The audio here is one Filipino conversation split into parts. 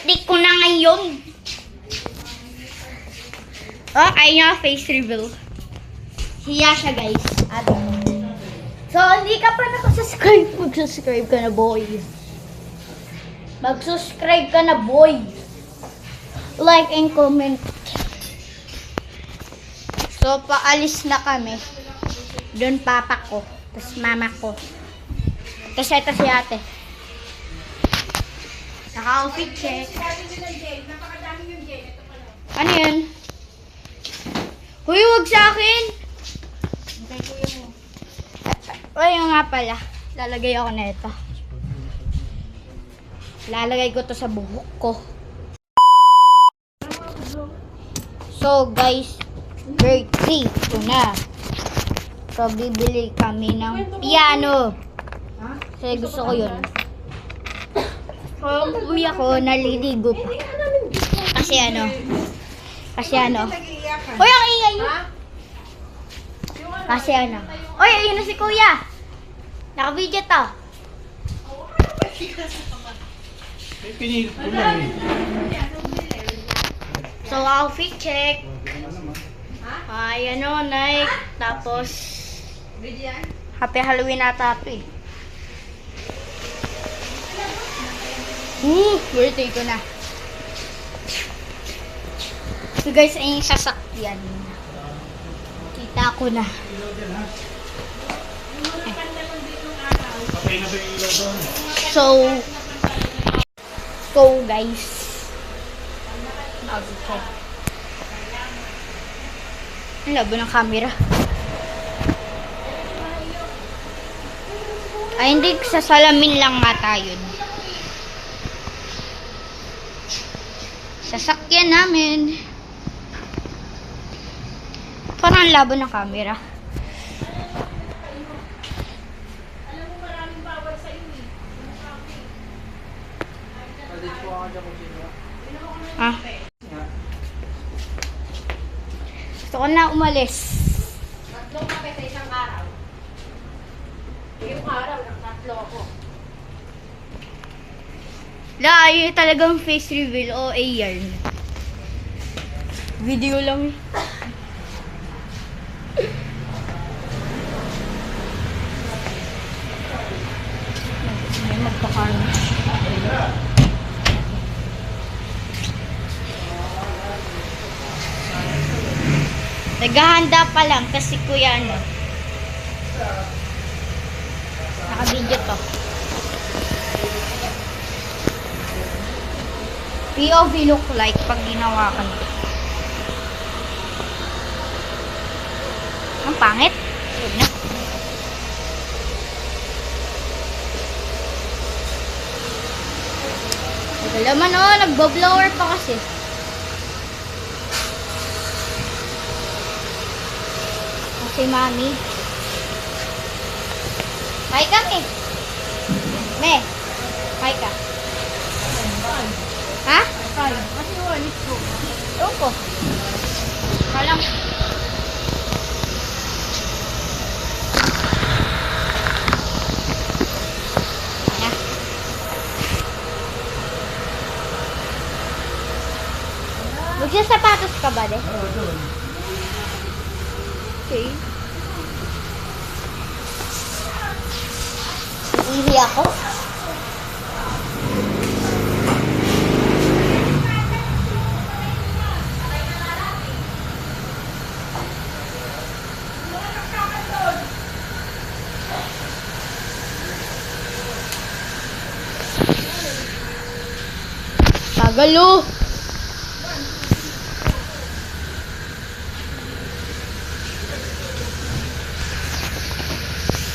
birthday ko na ngayon. Oh, ayun yung face reveal. Hiya siya, guys. So, hindi ka pa nakasubscribe, mag-subscribe ka na, boy. Mag-subscribe ka na, boy. Like and comment. So, paalis na kami. Doon papa ko. Tapos mama ko. Tapos ito si ate. Naka-outfit check. Ano yun? Huy, huwag sa akin! Ayun nga pala. Lalagay ako na ito. Lalagay ko to sa buhok ko. So guys, birthday ko na. So bibili kami ng piano. Kasi gusto ko yun. So uwi ako, naliligo pa. Kasi ano. Uy, ang ingay nyo. Kasi ano. Uy, ayun na si kuya. Naka-video to. So, outfit check. Ay, ano, Nike. Tapos, Happy Halloween ata ito eh. Birthday ko na. So guys, ayun yung sasakyan. Kita ko na. So guys. Okay. Ang labo ng camera. Ay, hindi. Sa salamin lang nga tayo. Sasakyan namin. Parang labo ng camera. Alam mo maraming bawal sa iyo eh. Ah. Gusto ko na umalis. 3 kape sa isang araw. Yung araw, nag-3 ako. Yun talagang face reveal o AR. Video lang eh. May magpakarnish. Naghahanda pa lang kasi kuya ano. Naka-video to. POV look like pag ginawa ka nito. Ang pangit. Huwag na. Laman oh, nagbo-blower pa kasi. Si mami. Hi kami. Me. Hi ka. Ha? Ay, kasi walit ko. Opo. Kalang. Magsasapatos ka ba, de? Oo, doon. Okay. Iihi ako. Tagalo.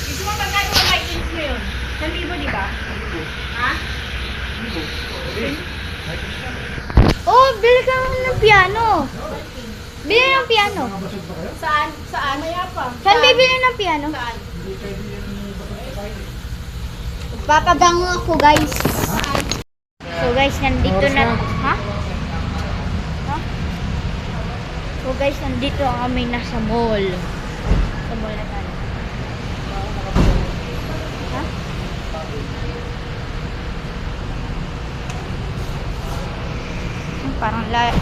Gusto mo magkano ang lighting ngayon? 1,000, di ba? Ha? Oh, bili ka ng piano. Bili ng piano. Saan? Saan? Maya pa. Saan bibili ng piano? Saan? Papabango ako, guys. So, guys, nandito na. Ha? Ha? So, guys, nandito kami nasa mall. Sa mall na tayo. Ha? Parang ang lahat.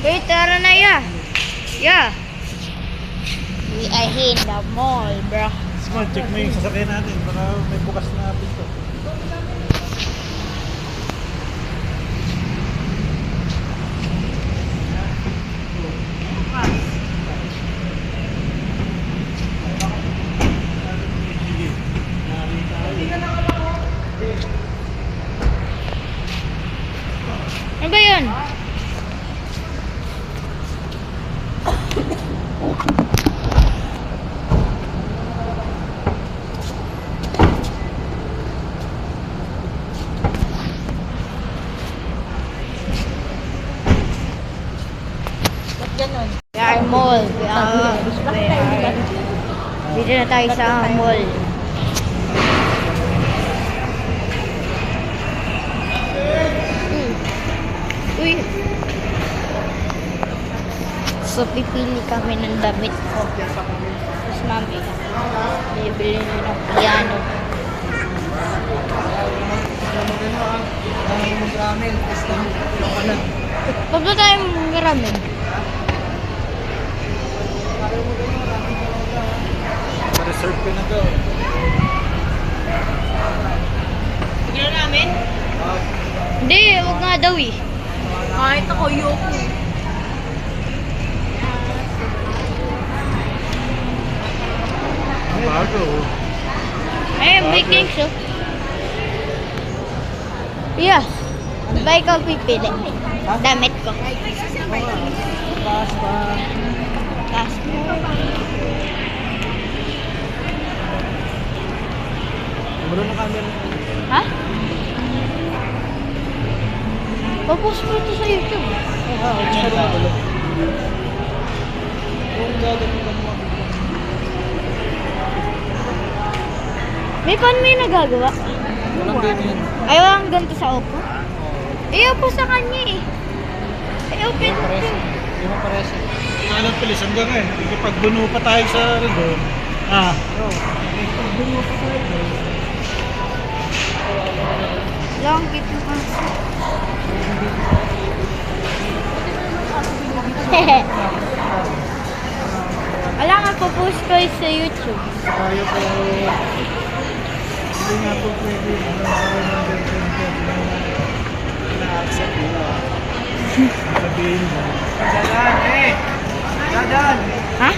Okay, tara na ya. Yeah. We are here in the mall, bro. Small, check mo yung sasakyan natin. Baka may bukas na pinto. Ano ba yun? We are mall. Dito na tayo sa mall. Uy. So, pipili kami ng damit ko. Tapos mami, bibili na ng piano. Pag ba tayo ramen? Pa-reserve ko na daw. Bigyan namin? Hindi, huwag nga daw eh. Kahit ako, yoko. Bago. Ayun, baking so. Yeah. Ba ikaw pipili? Damit ko. Taas pa. Taas mo. Meron na camera. Ha? Papost mo ito sa YouTube. May paano may nagagawa? Walang ganyan. Ayaw ang ganito sa Oppo? Ayaw po sa kanya eh. Ayaw Hindi mo pares. Hindi mo pares. Alam pilis, hanggang ngayon. Ikipagbuno pa tayo sa doon. Ikipagbuno pa tayo doon. Long keep mo kasi. Wala nga po-post ko sa YouTube. Tayo po. Hindi nga po pwede. Na-accept nila. Sabihin mo. Dadan, eh! Dadan! Ha?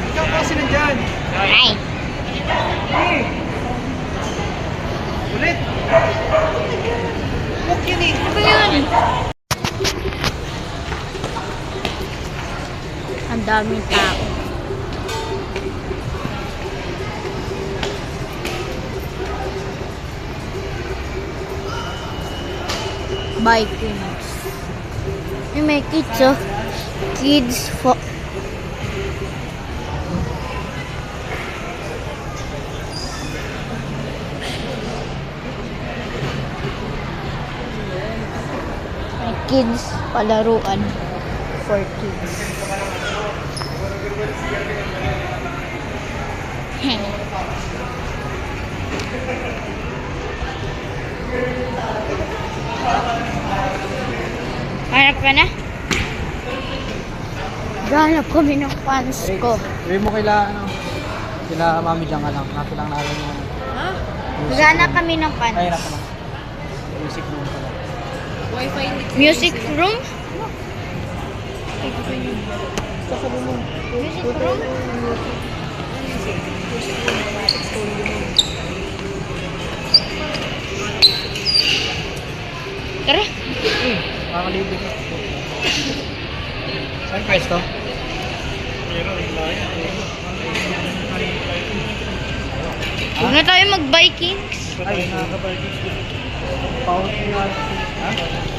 Ikaw kasi nandyan! Ay. Eh! Ulit! Huwag yun eh! Ano ba yun? Ang daming tao. Vikings. May kids oh. Kids for may kids palaruan for kids. Hanap ka na? Hanap kami ng pants ko. Sabi mo kila Mami Jang lang. Natin lang natin yung Ha? Maghanap kami ng pants. Ay, naka lang. Music room pala. Wi-Fi ni Music room? Music room? Tara. Makakalibre ka. Saan pwesto? Huwag na tayo mag-Vikings. Ay, nakaka-Vikings. Power nga. Ha?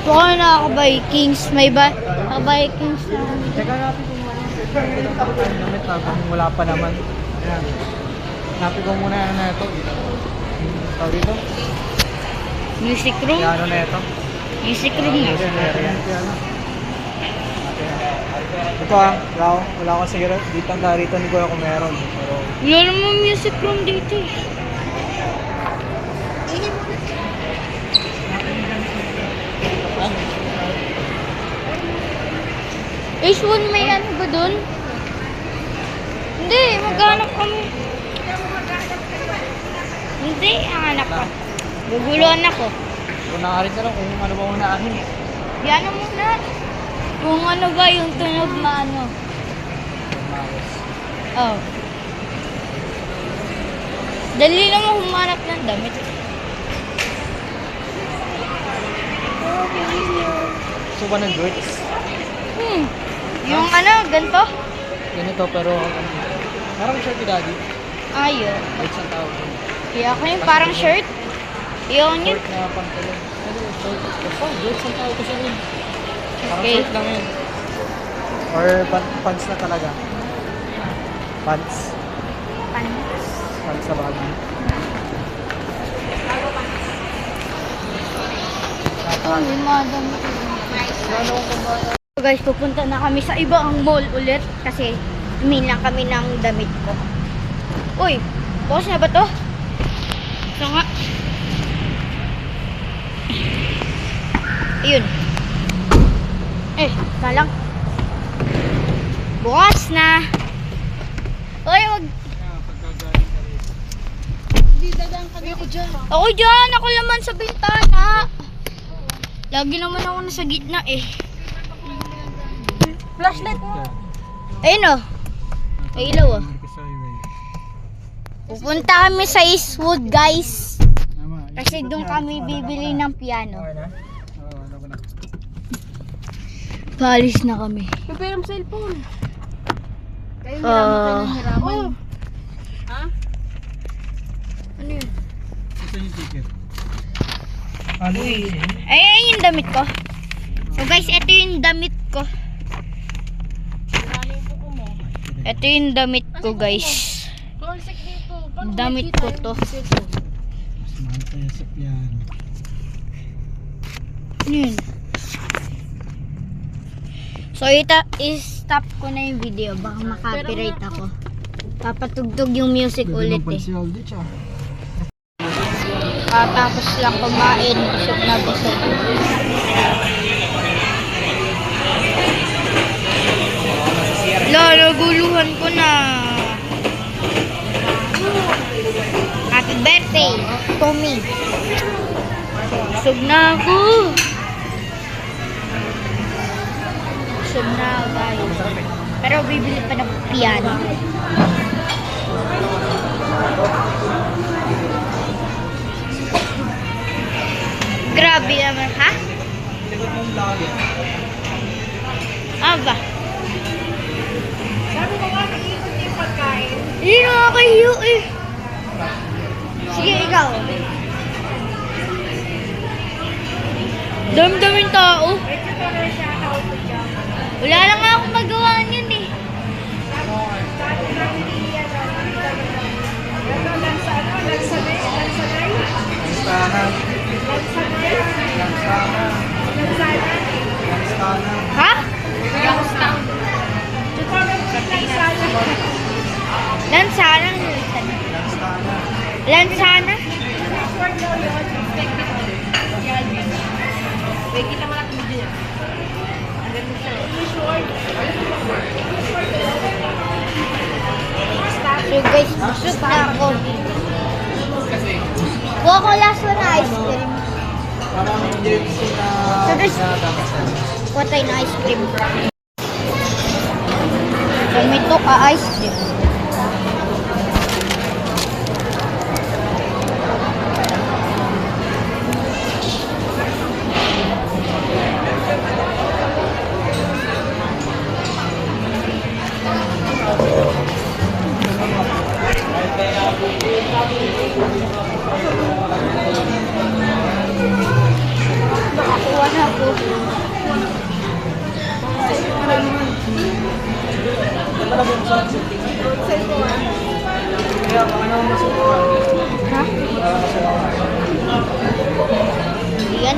Huwag na nakaka-Vikings. May Vikings na. Teka natin kung ano damit habang wala pa naman. Ayan. Hanapin ko muna ano na ito. Tawag dito? Music room? Piano na ito. Music room na. Piano. Ito wala akong siguro. Dito rito ni Kuya kung meron. Pero Wala naman music room dito eh. H1 may ano ba dun? Hindi, maghanap kami. Hindi, hanap ka. Guguluhan ako. Unaharin ka lang kung ano ba unahin. Yan mo muna. Kung ano ba yung tunog na ano. Oh. Dali lang ako humanap ng damit. So ba ng shorts? Yung ano, ganito? Ganito pero parang shirt ni daddy. Ayun. Shorts ang tawag. Kaya ako yung parang shirt. Yun yun. Short na pantalon. Ano yung short? Oh, shorts ang tawag ko siya rin. Parang Okay. short lang yun. Or pants na talaga. Pants. Pants sa bagay. Oh, may mga damit. So guys, pupunta na kami sa ibang mall ulit kasi humin lang kami ng damit ko. Uy, bukas na ba to? Ito nga. Ayun. Talang. Bukas na. Uy, wag. Ako dyan, ako naman sa bintana. Lagi naman ako nasa gitna eh. Flashlight mo. Ayun oh. May ilaw oh. Pupunta kami sa Eastwood guys. Kasi doon kami bibili ng piano. Paalis na kami. Prepare ang cellphone. Oh. Ha? Ano yun? Ito yung ticket. Ay, yung damit ko. So guys, ito yung damit ko. Ito yung damit ko guys. Consec dito. Damit ko to. Mas mahal tayo sa piano. Ano yun? So, i-stop ko na yung video. Baka makapiright ako. Papatugtog yung music ulit eh. Tapos lang kumain. Busog na busog. Naguluhan ko na. Happy birthday to me. Busog na ako. Busog na guys. Pero bibili pa ng piano. Grabe naman, ha? Aba. Sabi ko nga, iikot yung pagkain. Hindi nakakahiyo eh. Sige, ikaw. Dami-daming tao. Medyo tuloy siya nakaupo dyan. Wala lang nga akong magawa niyan eh. Sabi nga ni ano, lansanay. Lansanay. Ha? Lansana. Lansana? Wait, kita mo natin video niya. Ang ganda siya. So guys, busog na ako. Kuha ko last one na ice cream. Parang jersey na... So guys, kuha tayo na ice cream. Gamito ka ice cream. Nakakuha na ako. Ha? Yan.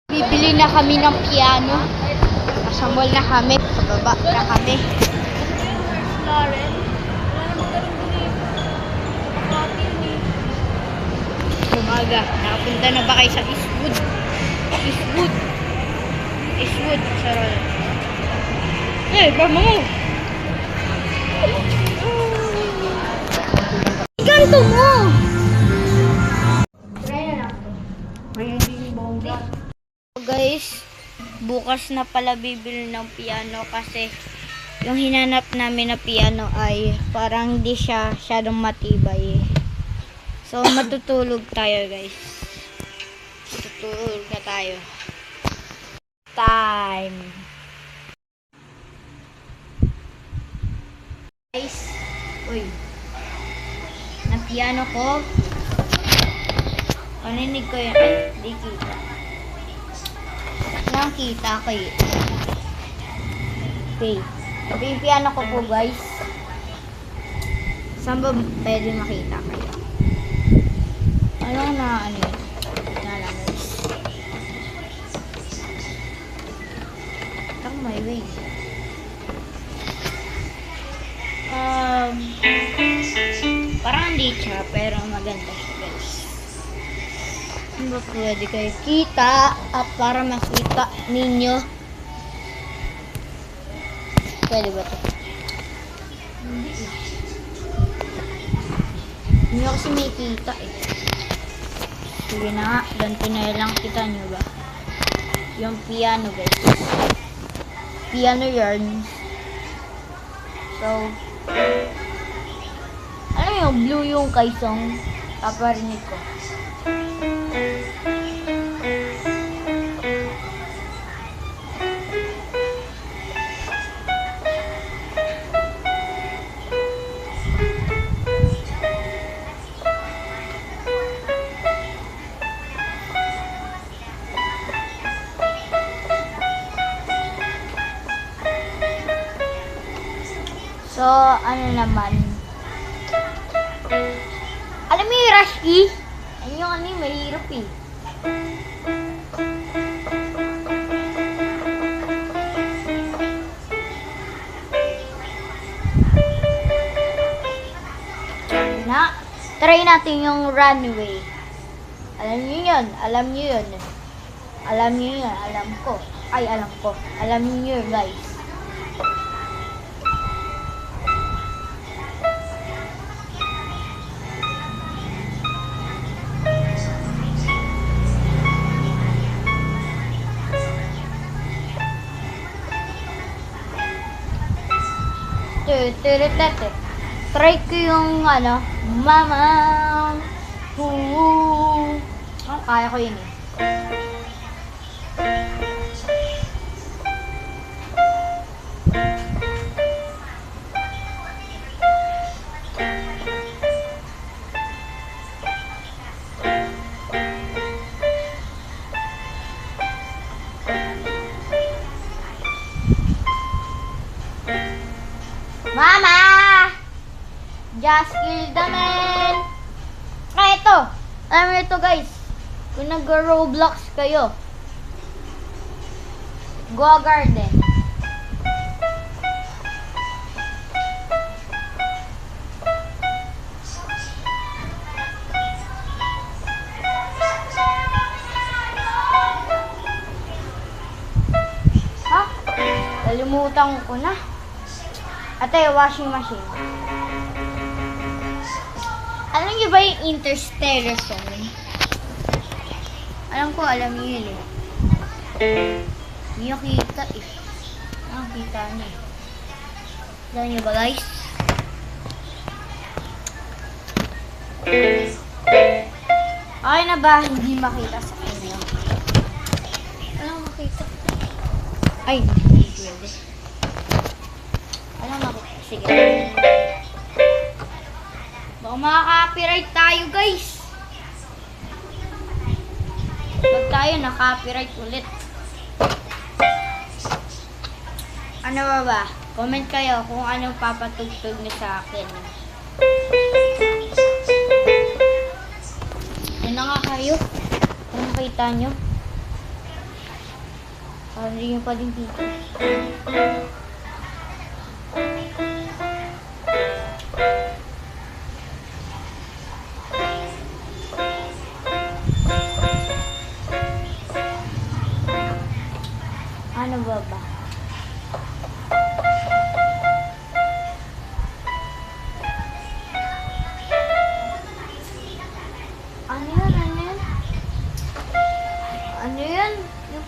Bibili na kami ng piano. Nasa mall na kami. Pababa na kami. Lauren, wala namang ganun din eh. Umaga. Nakapunta na ba kayo sa Eastwood? Eastwood. Eastwood. Sarap. Eh, bama mo. Ganto mo. Try na lang. May hindi bongga. So guys, bukas na pala bibili ng piano kasi yung hinanap namin na piano ay parang di siya masyadong matibay. So matutulog tayo guys. Matutulog na tayo. Time. Guys, uy. Na piano ko. Paninig ko yun. Ay, di kita. Nakita ko yun. Okay. Ito yung piano ko po guys. Saan ba pwede makita kayo? Ano na ano yun? Nalamers. Ito my way. Parang hindi siya, pero maganda siya guys. Ano ba pwede kayo kita at para makita ninyo? Pwede ba ito? Hindi eh. Hindi ako kasi may kita eh. Sige na nga, ganito na lang kita nyo ba? Yung piano guys. Piano yarn. So, ano yung blue yung kaisong kaparinig ko? So, ano naman? Alam mo yung rush key? Ayun yung ano yung mahirap eh. Na, try natin yung runway. Alam niyo yun, alam niyo yun. Alam niyo yun, alam ko. Ay, alam ko. Alam niyo yun, guys. Try ko yung ano, mama. Kaya ko yun eh. Mama! Just kill the man! Kaya ito! Alam mo ito guys. Kung nag-Roblox kayo. Go Garden. Ha? Kalimutan ko na. Ate, washing machine. Alam niyo ba yung Interstellar song? Alam ko, alam niyo yun eh. Hindi niyo kita eh. Nakakita niyo. Alam niyo ba guys? Okay na ba? Hindi makita sa inyo. Alam makita. Ay, hindi pwede. Alam makita. Sige. Baka makaka-copyright tayo guys. Pag tayo na-copyright ulit. Ano ba? Comment kayo kung anong papatugtog niyo sa akin. Ano nga kayo? Kung makita nyo. Parang hindi nyo pa din dito.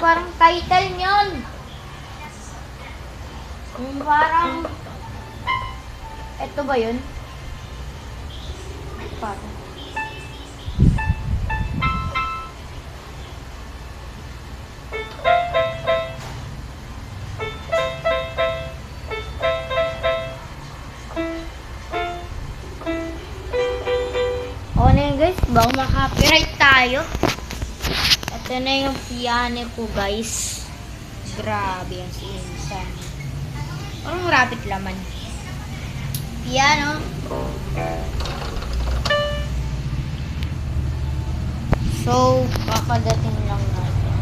parang title niyon. Yung parang... Ito ba yun? Parang... O na yun guys, baka makapiright tayo. Ito na yung piano ko guys. Grabe yung sinsan. Parang rapid laman. Piano. So, kakadating lang natin.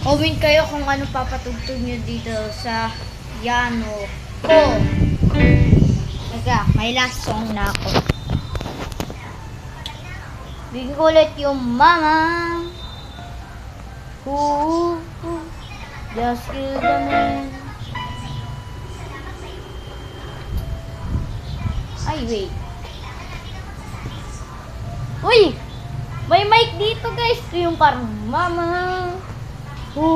Comment kayo kung ano papatugtog nyo dito sa piano ko. Teka, may last song na ako. Bigyan ko ulit yung mama who just killed the man. Ay, wait. Uy! May mic dito guys. Ito yung parang mama who...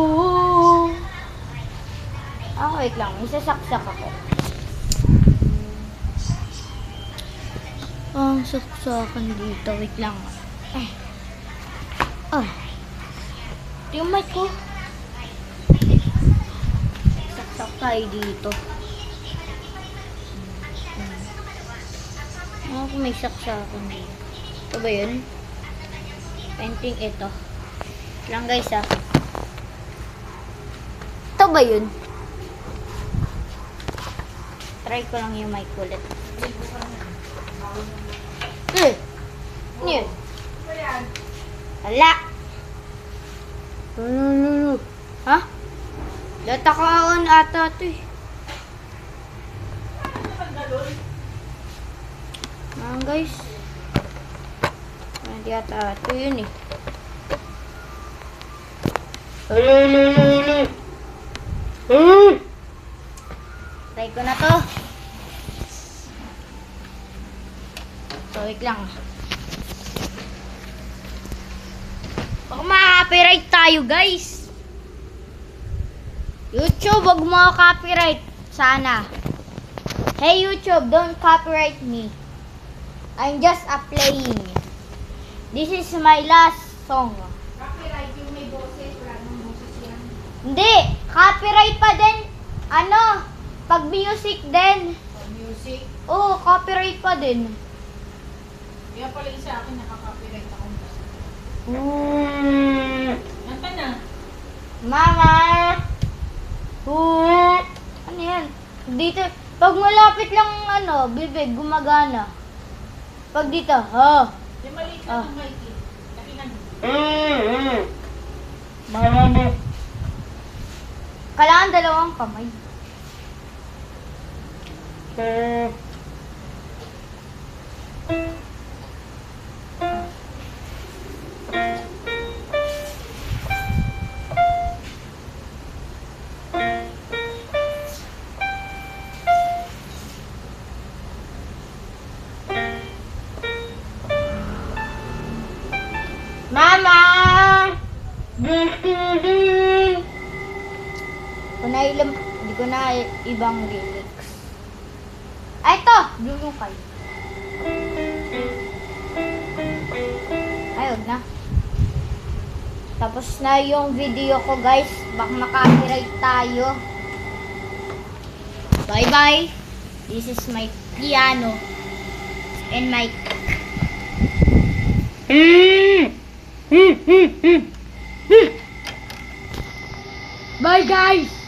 Ah, wait lang. May sasaksak ako. Ang saksakan dito. Wait lang. Ay. Ah. Ito yung mic ko. Saksak tayo dito. Ano kung may saksakan dito? Ito ba yun? Painting ito. Lang guys ah. Ito ba yun? Try ko lang yung mic ulit. Ano yun? Wala. Ha? Latakaon ata ito eh. Guys. Hindi ata ito yun eh. Try ko na to. So, wait lang. Baka ma-copyright tayo, guys. YouTube, wag mo copyright. Sana. Hey, YouTube, don't copyright me. I'm just playing. This is my last song. Copyright yung may boses, wala nang boses yan. Hindi, copyright pa din. Ano? Pag music din. Music. Oo, copyright pa din. Kaya pala yung sa akin nakaka-copyright ako. Nanta na. Mama! Ano yan? Dito, pag malapit lang ano, bibig, gumagana. Pag dito, ha? Yung maliit lang ang mic eh. Lakihan mo. Kailangan dalawang kamay. Mama! Hindi ko na ibang lyrics. Ay, ito! Lulukay. Ay, huwag na. Tapos na yung video ko, guys. Baka makapiright tayo. Bye-bye. This is my piano. And my... Bye, guys!